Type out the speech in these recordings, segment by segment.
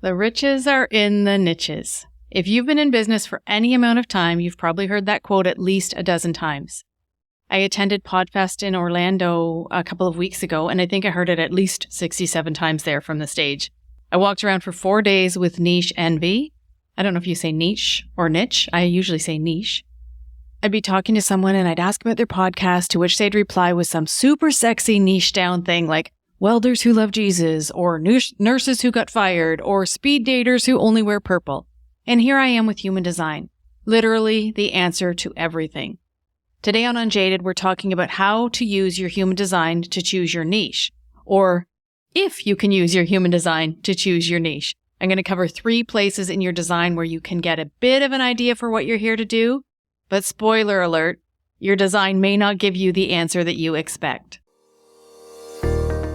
The riches are in the niches. If you've been in business for any amount of time, you've probably heard that quote at least a dozen times. I attended PodFest in Orlando a couple of weeks ago, and I think I heard it at least 67 times there from the stage. I walked around for 4 days with niche envy. I don't know if you say niche or niche. I usually say niche. I'd be talking to someone and I'd ask about their podcast, to which they'd reply with some super sexy niche down thing like welders who love Jesus, or nurses who got fired, or speed daters who only wear purple. And here I am with human design, literally the answer to everything. Today on Unjaded, we're talking about how to use your human design to choose your niche, or if you can use your human design to choose your niche. I'm going to cover 3 places in your design where you can get a bit of an idea for what you're here to do, but spoiler alert, your design may not give you the answer that you expect.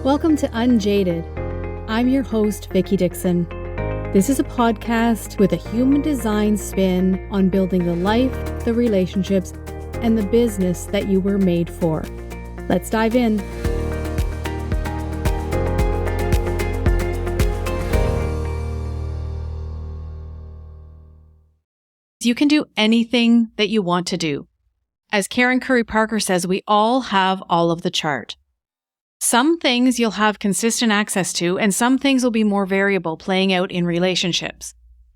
Welcome to Unjaded. I'm your host, Vicki Dixon. This is a podcast with a human design spin on building the life, the relationships, and the business that you were made for. Let's dive in. You can do anything that you want to do. As Karen Curry Parker says, we all have all of the chart. Some things you'll have consistent access to, and some things will be more variable, playing out in relationships.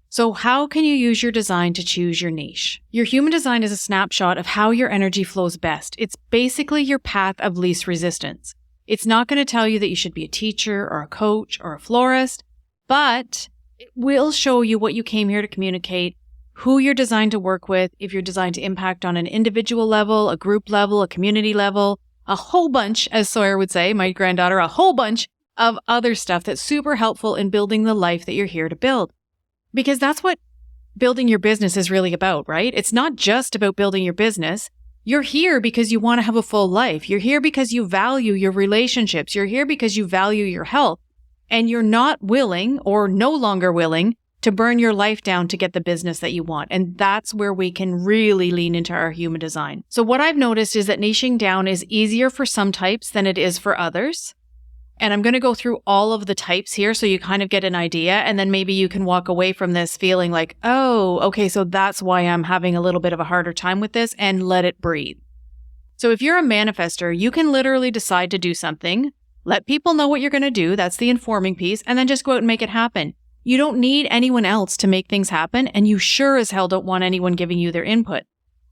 So how can you use your design to choose your niche? Your human design is a snapshot of how your energy flows best. It's basically your path of least resistance. It's not going to tell you that you should be a teacher or a coach or a florist, but it will show you what you came here to communicate, who you're designed to work with, if you're designed to impact on an individual level, a group level, a community level, a whole bunch, as Sawyer would say, my granddaughter, a whole bunch of other stuff that's super helpful in building the life that you're here to build. Because that's what building your business is really about, right? It's not just about building your business. You're here because you want to have a full life. You're here because you value your relationships. You're here because you value your health. And you're not willing, or no longer willing, to burn your life down to get the business that you want. And that's where we can really lean into our human design. So what I've noticed is that niching down is easier for some types than it is for others. And I'm going to go through all of the types here so you kind of get an idea. And then maybe you can walk away from this feeling like, oh, okay, so that's why I'm having a little bit of a harder time with this, and let it breathe. So if you're a manifester, you can literally decide to do something, let people know what you're going to do. That's the informing piece. And then just go out and make it happen. You don't need anyone else to make things happen, and you sure as hell don't want anyone giving you their input.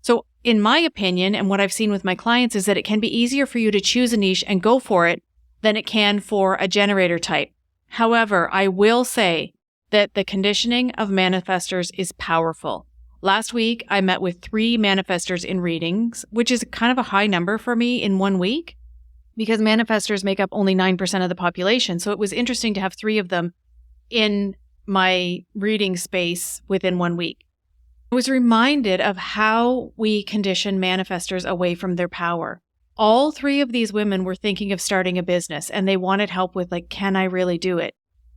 So in my opinion, and what I've seen with my clients, is that it can be easier for you to choose a niche and go for it than it can for a generator type. However, I will say that the conditioning of manifestors is powerful. Last week, I met with 3 manifestors in readings, which is kind of a high number for me in 1 week, because manifestors make up only 9% of the population. So it was interesting to have 3 of them in my reading space within 1 week. I was reminded of how we condition manifestors away from their power. All 3 of these women were thinking of starting a business, and they wanted help with, like, can I really do it?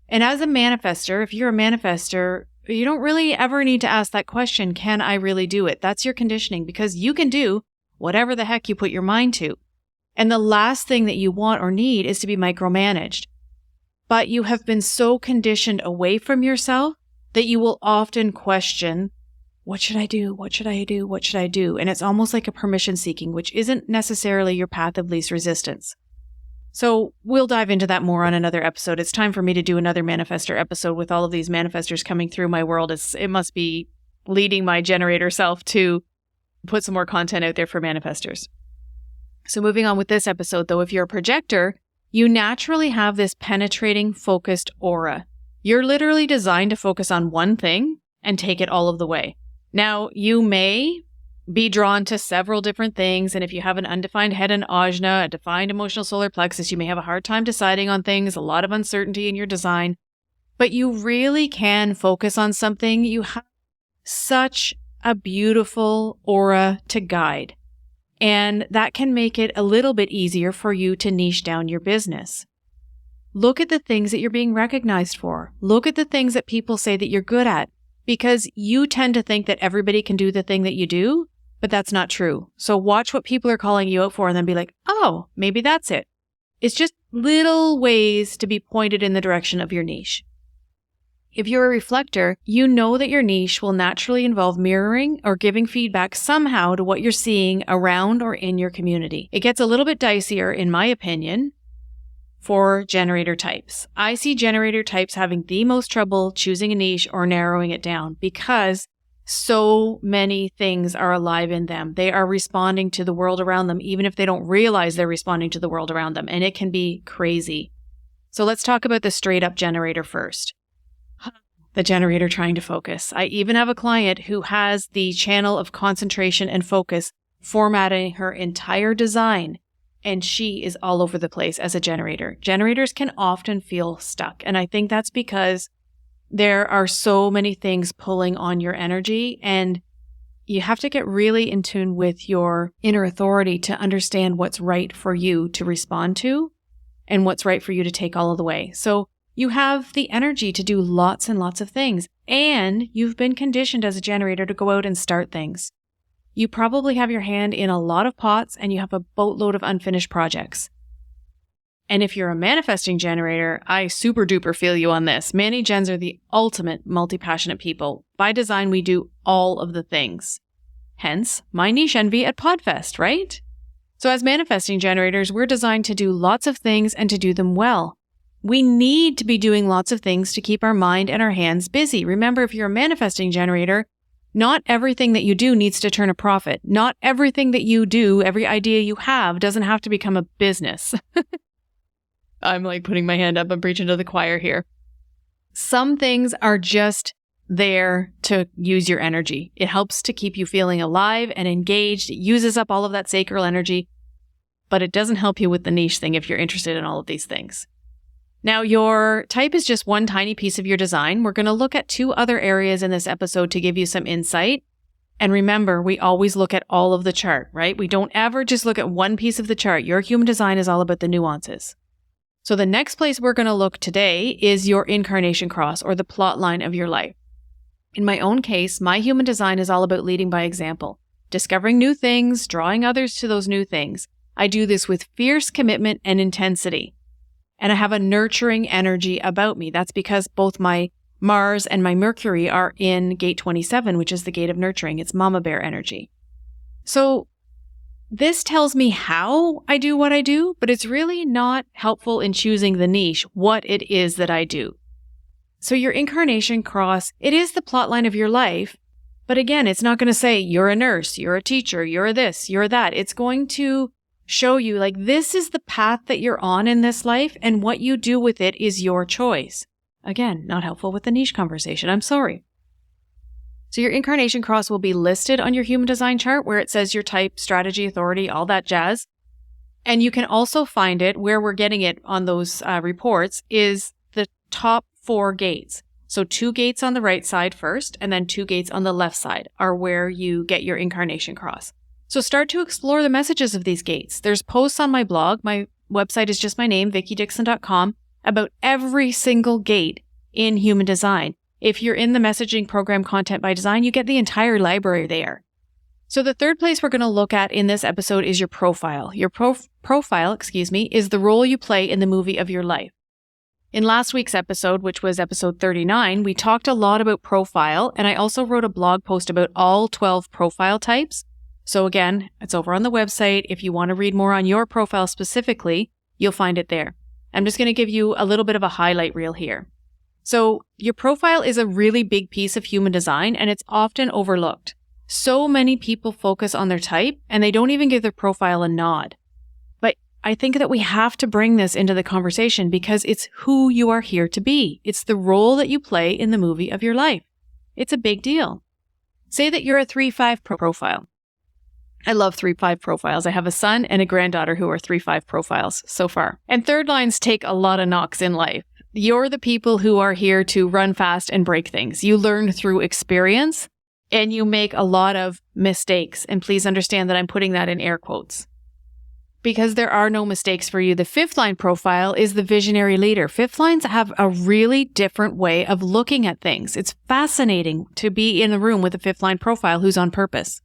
And as a manifestor, if you're a manifestor, you don't really ever need to ask that question, can I really do it? That's your conditioning, because you can do whatever the heck you put your mind to. And the last thing that you want or need is to be micromanaged. But you have been so conditioned away from yourself that you will often question, what should I do? What should I do? What should I do? And it's almost like a permission seeking, which isn't necessarily your path of least resistance. So we'll dive into that more on another episode. It's time for me to do another manifestor episode with all of these manifestors coming through my world. It must be leading my generator self to put some more content out there for manifestors. So moving on with this episode, though, if you're a projector, you naturally have this penetrating, focused aura. You're literally designed to focus on one thing and take it all of the way. Now, you may be drawn to several different things, and if you have an undefined head and ajna, a defined emotional solar plexus, you may have a hard time deciding on things, a lot of uncertainty in your design, but you really can focus on something. You have such a beautiful aura to guide. And that can make it a little bit easier for you to niche down your business. Look at the things that you're being recognized for. Look at the things that people say that you're good at, because you tend to think that everybody can do the thing that you do, but that's not true. So watch what people are calling you out for and then be like, oh, maybe that's it. It's just little ways to be pointed in the direction of your niche. If you're a reflector, you know that your niche will naturally involve mirroring or giving feedback somehow to what you're seeing around or in your community. It gets a little bit dicier, in my opinion, for generator types. I see generator types having the most trouble choosing a niche or narrowing it down because so many things are alive in them. They are responding to the world around them, even if they don't realize they're responding to the world around them, and it can be crazy. So let's talk about the straight up generator first. The generator trying to focus. I even have a client who has the channel of concentration and focus formatting her entire design, and she is all over the place as a generator. Generators can often feel stuck, and I think that's because there are so many things pulling on your energy, and you have to get really in tune with your inner authority to understand what's right for you to respond to and what's right for you to take all of the way. So you have the energy to do lots and lots of things, and you've been conditioned as a generator to go out and start things. You probably have your hand in a lot of pots and you have a boatload of unfinished projects. And if you're a manifesting generator, I super duper feel you on this. Mani-gens are the ultimate multi-passionate people. By design, we do all of the things. Hence, my niche envy at PodFest, right? So as manifesting generators, we're designed to do lots of things and to do them well. We need to be doing lots of things to keep our mind and our hands busy. Remember, if you're a manifesting generator, not everything that you do needs to turn a profit. Not everything that you do, every idea you have, doesn't have to become a business. I'm like putting my hand up and preaching to the choir here. Some things are just there to use your energy. It helps to keep you feeling alive and engaged. It uses up all of that sacral energy, but it doesn't help you with the niche thing if you're interested in all of these things. Now, your type is just one tiny piece of your design. We're going to look at 2 other areas in this episode to give you some insight. And remember, we always look at all of the chart, right? We don't ever just look at one piece of the chart. Your human design is all about the nuances. So the next place we're going to look today is your incarnation cross, or the plot line of your life. In my own case, my human design is all about leading by example, discovering new things, drawing others to those new things. I do this with fierce commitment and intensity. And I have a nurturing energy about me. That's because both my Mars and my Mercury are in gate 27, which is the gate of nurturing. It's mama bear energy. So this tells me how I do what I do, but it's really not helpful in choosing the niche, what it is that I do. So your incarnation cross, it is the plot line of your life. But again, it's not going to say you're a nurse, you're a teacher, you're this, you're that. It's going to show you like this is the path that you're on in this life, and what you do with it is your choice. Again, not helpful with the niche conversation. I'm sorry. So your incarnation cross will be listed on your human design chart where it says your type, strategy, authority, all that jazz. And you can also find it where we're getting it on those reports is the top 4 gates. So 2 gates on the right side first, and then 2 gates on the left side are where you get your incarnation cross. So start to explore the messages of these gates. There's posts on my blog. My website is just my name, VickiDixon.com, about every single gate in human design. If you're in the messaging program Content by Design, you get the entire library there. So the third place we're going to look at in this episode is your profile. Your profile is the role you play in the movie of your life. In last week's episode, which was episode 39, we talked a lot about profile, and I also wrote a blog post about all 12 profile types. So again, it's over on the website. If you want to read more on your profile specifically, you'll find it there. I'm just going to give you a little bit of a highlight reel here. So your profile is a really big piece of human design, and it's often overlooked. So many people focus on their type and they don't even give their profile a nod. But I think that we have to bring this into the conversation because it's who you are here to be. It's the role that you play in the movie of your life. It's a big deal. Say that you're a 3-5 profile. I love 3-5 profiles. I have a son and a granddaughter who are 3-5 profiles so far. And third lines take a lot of knocks in life. You're the people who are here to run fast and break things. You learn through experience and you make a lot of mistakes. And please understand that I'm putting that in air quotes because there are no mistakes for you. The 5th line profile is the visionary leader. 5th lines have a really different way of looking at things. It's fascinating to be in the room with a 5th line profile who's on purpose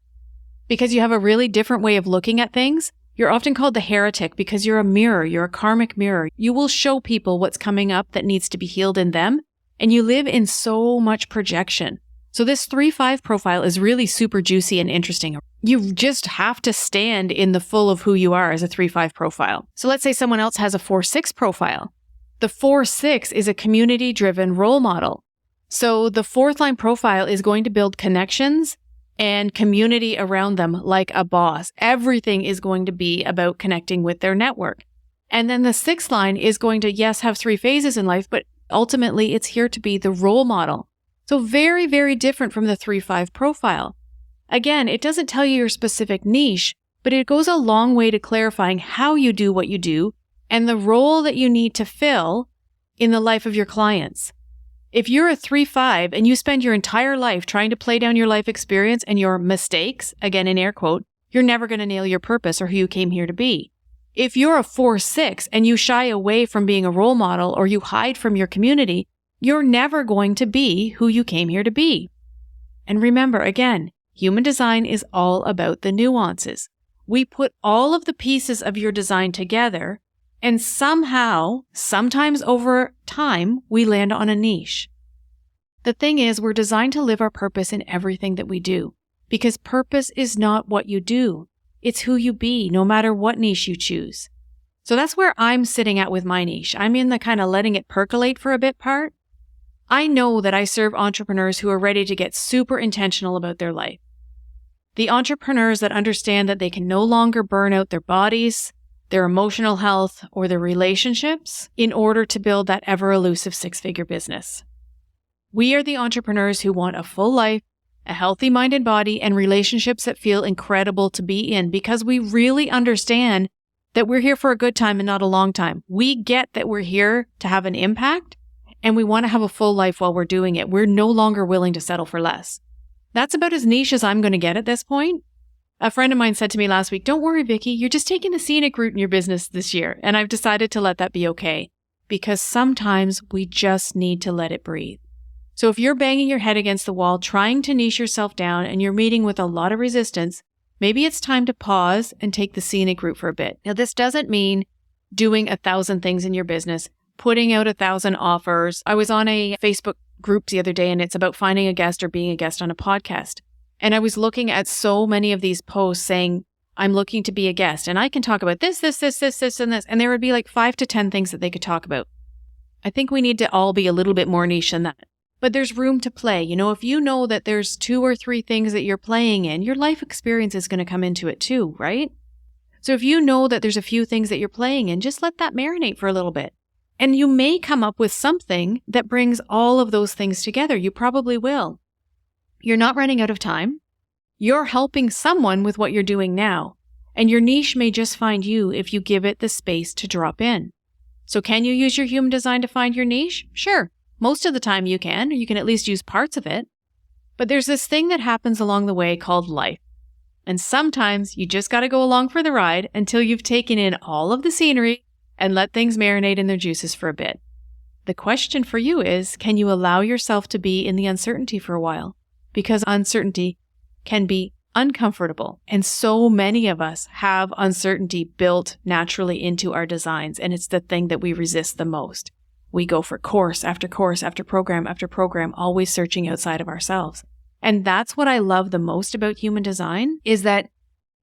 because you have a really different way of looking at things. You're often called the heretic because you're a mirror. You're a karmic mirror. You will show people what's coming up that needs to be healed in them, and you live in so much projection. So this 3-5 profile is really super juicy and interesting. You just have to stand in the full of who you are as a 3-5 profile. So let's say someone else has a 4-6 profile. The 4-6 is a community-driven role model. So the 4th line profile is going to build connections and community around them like a boss. Everything is going to be about connecting with their network. And then the 6th line is going to, yes, have 3 phases in life, but ultimately it's here to be the role model. So very, very different from the 3-5 profile. Again, it doesn't tell you your specific niche, but it goes a long way to clarifying how you do what you do and the role that you need to fill in the life of your clients. If you're a 3-5 and you spend your entire life trying to play down your life experience and your mistakes, again in air quote, you're never going to nail your purpose or who you came here to be. If you're a 4-6 and you shy away from being a role model or you hide from your community, you're never going to be who you came here to be. And remember, again, human design is all about the nuances. We put all of the pieces of your design together, and somehow, sometimes over time, we land on a niche. The thing is, we're designed to live our purpose in everything that we do, because purpose is not what you do. It's who you be, no matter what niche you choose. So that's where I'm sitting at with my niche. I'm in the kind of letting it percolate for a bit part. I know that I serve entrepreneurs who are ready to get super intentional about their life. The entrepreneurs that understand that they can no longer burn out their bodies, their emotional health, or their relationships in order to build that ever-elusive 6-figure business. We are the entrepreneurs who want a full life, a healthy mind and body, and relationships that feel incredible to be in because we really understand that we're here for a good time and not a long time. We get that we're here to have an impact, and we want to have a full life while we're doing it. We're no longer willing to settle for less. That's about as niche as I'm going to get at this point. A friend of mine said to me last week, "Don't worry, Vicky, you're just taking the scenic route in your business this year." And I've decided to let that be okay because sometimes we just need to let it breathe. So if you're banging your head against the wall, trying to niche yourself down and you're meeting with a lot of resistance, maybe it's time to pause and take the scenic route for a bit. Now, this doesn't mean doing 1,000 things in your business, putting out 1,000 offers. I was on a Facebook group the other day and it's about finding a guest or being a guest on a podcast. And I was looking at so many of these posts saying, I'm looking to be a guest and I can talk about this, and this. And there would be like 5 to 10 things that they could talk about. I think we need to all be a little bit more niche than that. But there's room to play. You know, if you know that there's 2 or 3 things that you're playing in, your life experience is going to come into it too, right? So if you know that there's a few things that you're playing in, just let that marinate for a little bit. And you may come up with something that brings all of those things together. You probably will. You're not running out of time. You're helping someone with what you're doing now. And your niche may just find you if you give it the space to drop in. So can you use your human design to find your niche? Sure. Most of the time you can, or you can at least use parts of it. But there's this thing that happens along the way called life. And sometimes you just got to go along for the ride until you've taken in all of the scenery and let things marinate in their juices for a bit. The question for you is, can you allow yourself to be in the uncertainty for a while? Because uncertainty can be uncomfortable. And so many of us have uncertainty built naturally into our designs. And it's the thing that we resist the most. We go for course after course after program, always searching outside of ourselves. And that's what I love the most about human design is that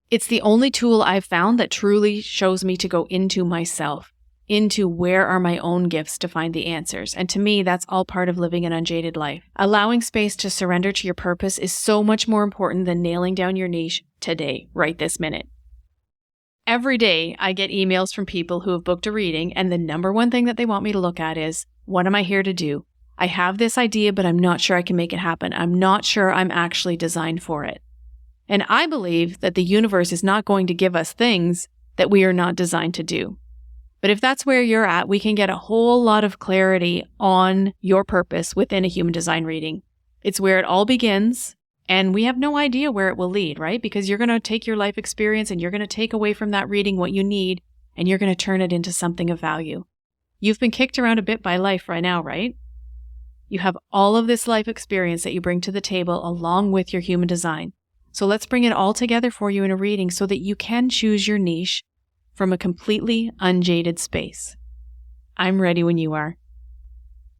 it's the only tool I've found that truly shows me to go into myself, into where are my own gifts to find the answers. And to me, that's all part of living an unjaded life. Allowing space to surrender to your purpose is so much more important than nailing down your niche today, right this minute. Every day, I get emails from people who have booked a reading, and the number one thing that they want me to look at is, what am I here to do? I have this idea, but I'm not sure I can make it happen. I'm not sure I'm actually designed for it. And I believe that the universe is not going to give us things that we are not designed to do. But if that's where you're at, we can get a whole lot of clarity on your purpose within a human design reading. It's where it all begins. And we have no idea where it will lead, right? Because you're going to take your life experience and you're going to take away from that reading what you need, and you're going to turn it into something of value. You've been kicked around a bit by life right now, right? You have all of this life experience that you bring to the table along with your human design. So let's bring it all together for you in a reading so that you can choose your niche from a completely unjaded space. I'm ready when you are.